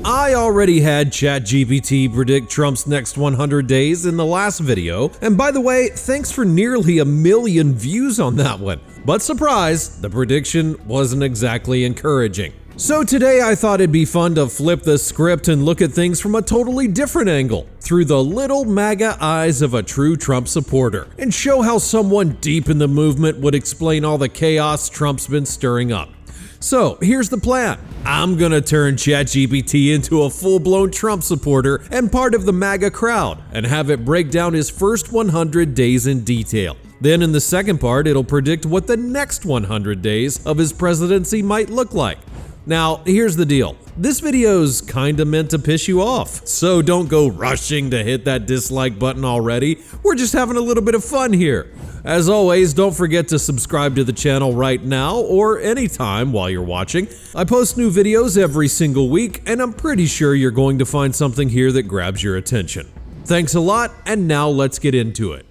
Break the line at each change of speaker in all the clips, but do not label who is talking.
I already had ChatGPT predict Trump's next 100 days in the last video, and by the way, thanks for nearly 1 million views on that one. But surprise, the prediction wasn't exactly encouraging. So today I thought it'd be fun to flip the script and look at things from a totally different angle, through the little MAGA eyes of a true Trump supporter, and show how someone deep in the movement would explain all the chaos Trump's been stirring up. So here's the plan. I'm gonna turn ChatGPT into a full-blown Trump supporter and part of the MAGA crowd, and have it break down his first 100 days in detail. Then in the second part, it'll predict what the next 100 days of his presidency might look like. Now, here's the deal. This video's kinda meant to piss you off, so don't go rushing to hit that dislike button already. We're just having a little bit of fun here. As always, don't forget to subscribe to the channel right now or anytime while you're watching. I post new videos every single week, and I'm pretty sure you're going to find something here that grabs your attention. Thanks a lot, and now let's get into it.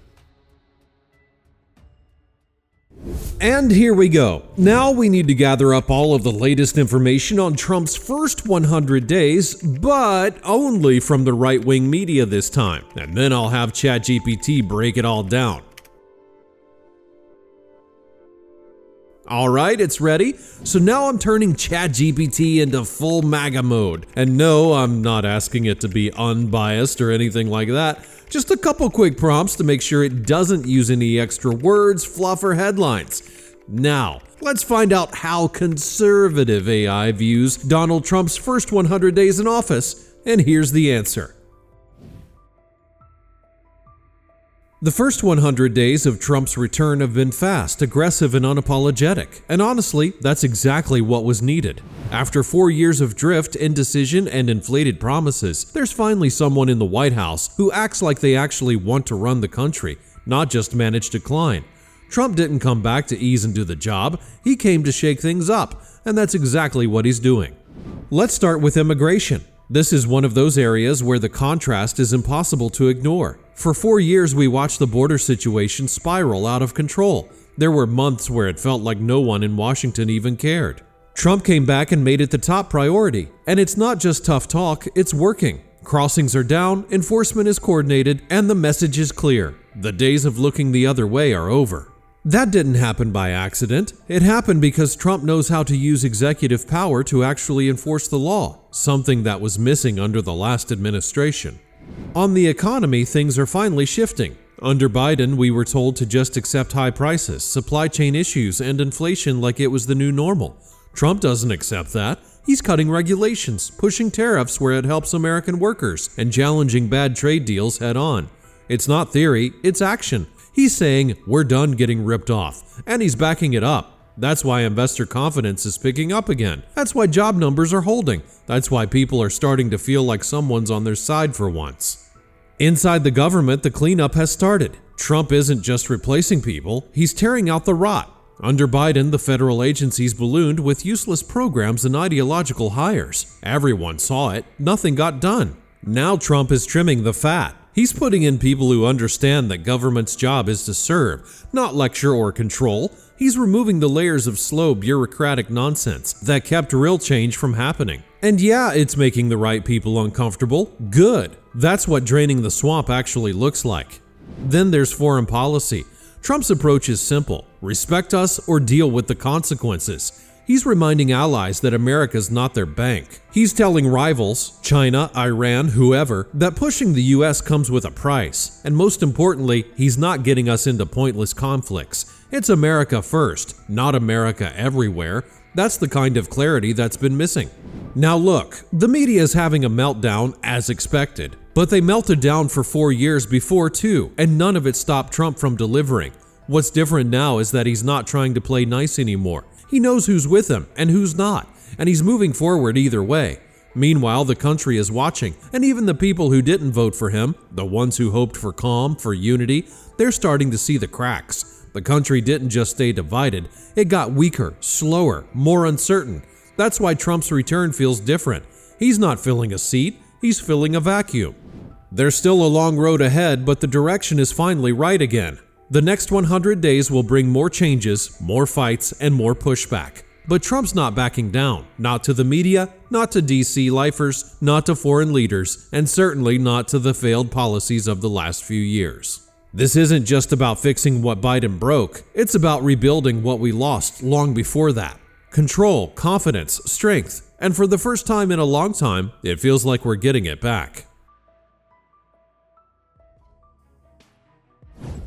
And here we go. Now we need to gather up all of the latest information on Trump's first 100 days, but only from the right-wing media this time. And then I'll have ChatGPT break it all down. Alright, it's ready. So now I'm turning ChatGPT into full MAGA mode. And no, I'm not asking it to be unbiased or anything like that. Just a couple quick prompts to make sure it doesn't use any extra words, fluff, or headlines. Now, let's find out how conservative AI views Donald Trump's first 100 days in office, and here's the answer. The first 100 days of Trump's return have been fast, aggressive, and unapologetic, and honestly, that's exactly what was needed. After 4 years of drift, indecision, and inflated promises, there's finally someone in the White House who acts like they actually want to run the country, not just manage to climb. Trump didn't come back to ease into the job, he came to shake things up, and that's exactly what he's doing. Let's start with immigration. This is one of those areas where the contrast is impossible to ignore. For 4 years, we watched the border situation spiral out of control. There were months where it felt like no one in Washington even cared. Trump came back and made it the top priority. And it's not just tough talk, it's working. Crossings are down, enforcement is coordinated, and the message is clear. The days of looking the other way are over. That didn't happen by accident. It happened because Trump knows how to use executive power to actually enforce the law, something that was missing under the last administration. On the economy, things are finally shifting. Under Biden, we were told to just accept high prices, supply chain issues, and inflation like it was the new normal. Trump doesn't accept that. He's cutting regulations, pushing tariffs where it helps American workers, and challenging bad trade deals head on. It's not theory, it's action. He's saying, we're done getting ripped off, and he's backing it up. That's why investor confidence is picking up again. That's why job numbers are holding. That's why people are starting to feel like someone's on their side for once. Inside the government, the cleanup has started. Trump isn't just replacing people, he's tearing out the rot. Under Biden, the federal agencies ballooned with useless programs and ideological hires. Everyone saw it, nothing got done. Now Trump is trimming the fat. He's putting in people who understand that government's job is to serve, not lecture or control. He's removing the layers of slow bureaucratic nonsense that kept real change from happening. And yeah, it's making the right people uncomfortable. Good. That's what draining the swamp actually looks like. Then there's foreign policy. Trump's approach is simple: respect us or deal with the consequences. He's reminding allies that America's not their bank. He's telling rivals, China, Iran, whoever, that pushing the US comes with a price. And most importantly, he's not getting us into pointless conflicts. It's America first, not America everywhere. That's the kind of clarity that's been missing. Now look, the media is having a meltdown as expected, but they melted down for 4 years before too, and none of it stopped Trump from delivering. What's different now is that he's not trying to play nice anymore. He knows who's with him and who's not, and he's moving forward either way. Meanwhile, the country is watching, and even the people who didn't vote for him, the ones who hoped for calm, for unity, they're starting to see the cracks. The country didn't just stay divided, it got weaker, slower, more uncertain. That's why Trump's return feels different. He's not filling a seat, he's filling a vacuum. There's still a long road ahead, but the direction is finally right again. The next 100 days will bring more changes, more fights, and more pushback. But Trump's not backing down. Not to the media, not to DC lifers, not to foreign leaders, and certainly not to the failed policies of the last few years. This isn't just about fixing what Biden broke, it's about rebuilding what we lost long before that. Control, confidence, strength, and for the first time in a long time, it feels like we're getting it back.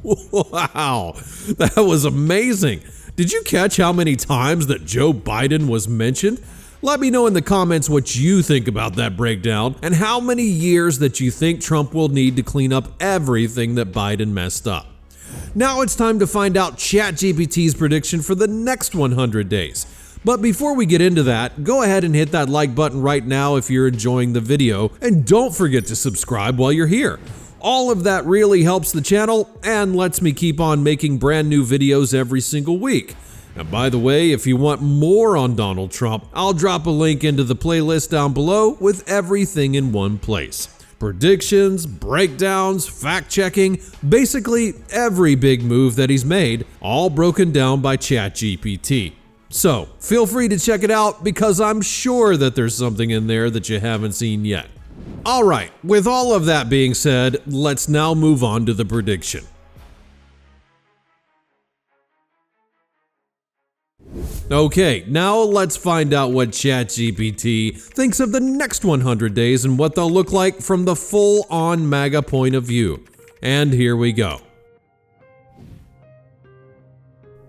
Wow, that was amazing. Did you catch how many times that Joe Biden was mentioned? Let me know in the comments what you think about that breakdown and how many years that you think Trump will need to clean up everything that Biden messed up. Now it's time to find out ChatGPT's prediction for the next 100 days. But before we get into that, go ahead and hit that like button right now if you're enjoying the video, and don't forget to subscribe while you're here. All of that really helps the channel and lets me keep on making brand new videos every single week. And by the way, if you want more on Donald Trump, I'll drop a link into the playlist down below with everything in one place. Predictions, breakdowns, fact-checking, basically every big move that he's made, all broken down by ChatGPT. So feel free to check it out because I'm sure that there's something in there that you haven't seen yet. Alright, with all of that being said, let's now move on to the prediction. Okay, now let's find out what ChatGPT thinks of the next 100 days and what they'll look like from the full-on MAGA point of view. And here we go.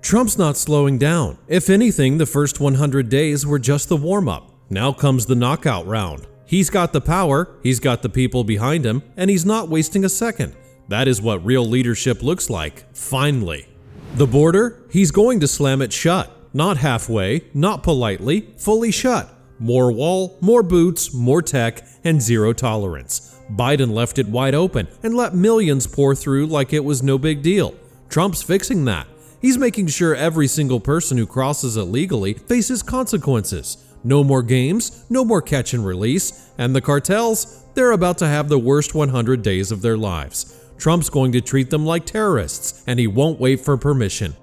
Trump's not slowing down. If anything, the first 100 days were just the warm-up. Now comes the knockout round. He's got the power, he's got the people behind him, and he's not wasting a second. That is what real leadership looks like, finally. The border, he's going to slam it shut. Not halfway, not politely, fully shut. More wall, more boots, more tech, and zero tolerance. Biden left it wide open and let millions pour through like it was no big deal. Trump's fixing that. He's making sure every single person who crosses it legally faces consequences. No more games, no more catch and release, and the cartels, they're about to have the worst 100 days of their lives. Trump's going to treat them like terrorists, and he won't wait for permission.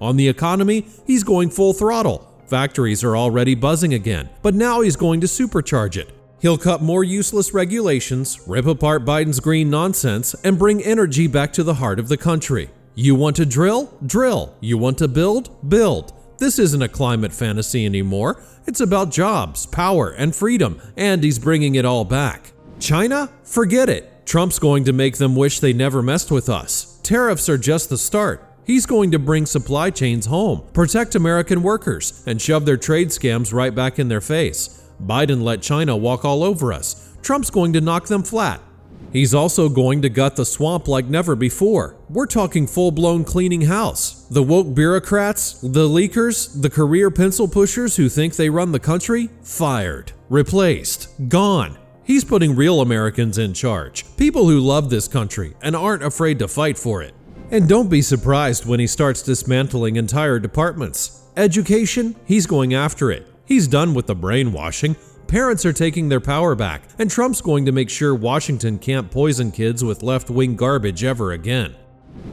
On the economy, he's going full throttle. Factories are already buzzing again, but now he's going to supercharge it. He'll cut more useless regulations, rip apart Biden's green nonsense, and bring energy back to the heart of the country. You want to drill? Drill. You want to build? Build. This isn't a climate fantasy anymore. It's about jobs, power, and freedom, and he's bringing it all back. China? Forget it. Trump's going to make them wish they never messed with us. Tariffs are just the start. He's going to bring supply chains home, protect American workers, and shove their trade scams right back in their face. Biden let China walk all over us. Trump's going to knock them flat. He's also going to gut the swamp like never before. We're talking full-blown cleaning house. The woke bureaucrats, the leakers, the career pencil pushers who think they run the country, fired, replaced, gone. He's putting real Americans in charge, people who love this country and aren't afraid to fight for it. And don't be surprised when he starts dismantling entire departments. Education, he's going after it. He's done with the brainwashing. Parents are taking their power back, and Trump's going to make sure Washington can't poison kids with left-wing garbage ever again.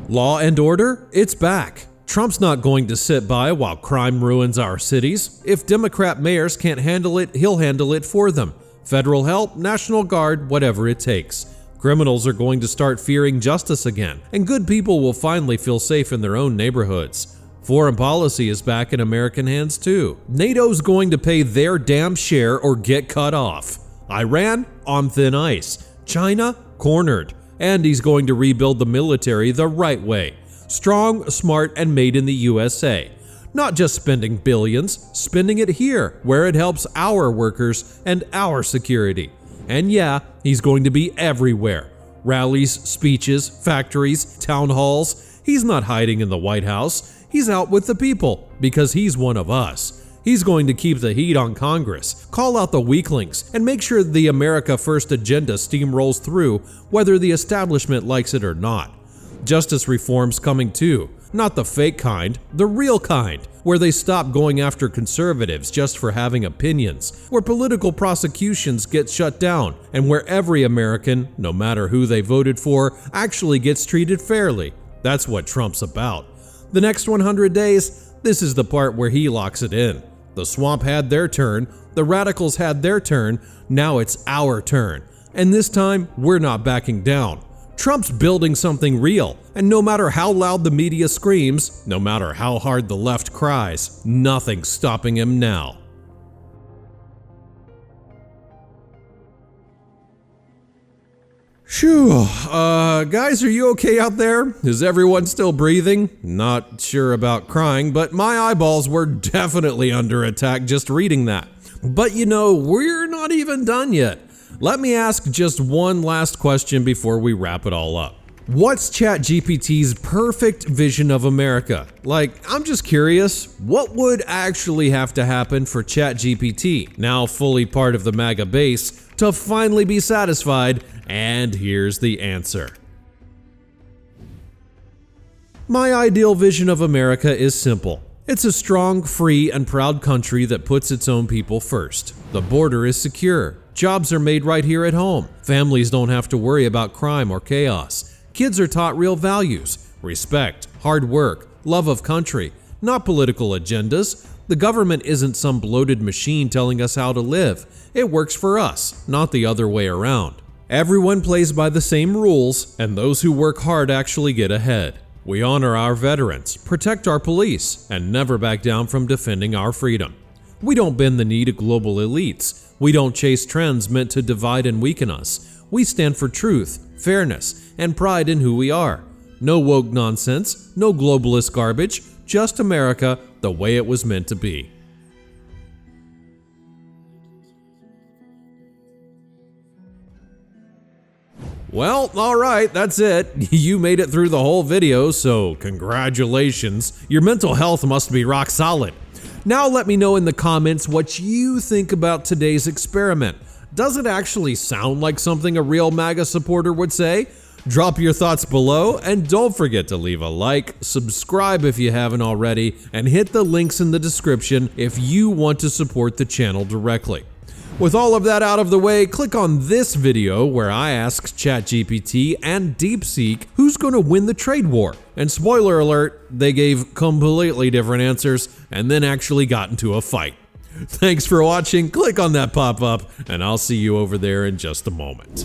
Law and order, it's back. Trump's not going to sit by while crime ruins our cities. If Democrat mayors can't handle it, he'll handle it for them. Federal help, National Guard, whatever it takes. Criminals are going to start fearing justice again, and good people will finally feel safe in their own neighborhoods. Foreign policy is back in American hands too. NATO's going to pay their damn share or get cut off. Iran, on thin ice. China, cornered. And he's going to rebuild the military the right way. Strong, smart, and made in the USA. Not just spending billions, spending it here, where it helps our workers and our security. And yeah, he's going to be everywhere. Rallies, speeches, factories, town halls. He's not hiding in the White House. He's out with the people, because he's one of us. He's going to keep the heat on Congress, call out the weaklings, and make sure the America First agenda steamrolls through, whether the establishment likes it or not. Justice reform's coming too. Not the fake kind, the real kind, where they stop going after conservatives just for having opinions, where political prosecutions get shut down, and where every American, no matter who they voted for, actually gets treated fairly. That's what Trump's about. The next 100 days, this is the part where he locks it in. The swamp had their turn, the radicals had their turn, now it's our turn. And this time, we're not backing down. Trump's building something real, and no matter how loud the media screams, no matter how hard the left cries, nothing's stopping him now. Phew, guys, are you okay out there? Is everyone still breathing? Not sure about crying, but my eyeballs were definitely under attack just reading that. But you know, we're not even done yet. Let me ask just one last question before we wrap it all up. What's ChatGPT's perfect vision of America? Like, I'm just curious, what would actually have to happen for ChatGPT, now fully part of the MAGA base, to finally be satisfied? And here's the answer. My ideal vision of America is simple. It's a strong, free, and proud country that puts its own people first. The border is secure. Jobs are made right here at home. Families don't have to worry about crime or chaos. Kids are taught real values: respect, hard work, love of country, not political agendas. The government isn't some bloated machine telling us how to live. It works for us, not the other way around. Everyone plays by the same rules, and those who work hard actually get ahead. We honor our veterans, protect our police, and never back down from defending our freedom. We don't bend the knee to global elites. We don't chase trends meant to divide and weaken us. We stand for truth, fairness, and pride in who we are. No woke nonsense, no globalist garbage, just America the way it was meant to be. Well, alright, that's it. You made it through the whole video, so congratulations. Your mental health must be rock solid. Now let me know in the comments what you think about today's experiment. Does it actually sound like something a real MAGA supporter would say? Drop your thoughts below, and don't forget to leave a like, subscribe if you haven't already, and hit the links in the description if you want to support the channel directly. With all of that out of the way, click on this video where I ask ChatGPT and DeepSeek who's going to win the trade war. And spoiler alert, they gave completely different answers and then actually got into a fight. Thanks for watching, click on that pop-up, and I'll see you over there in just a moment.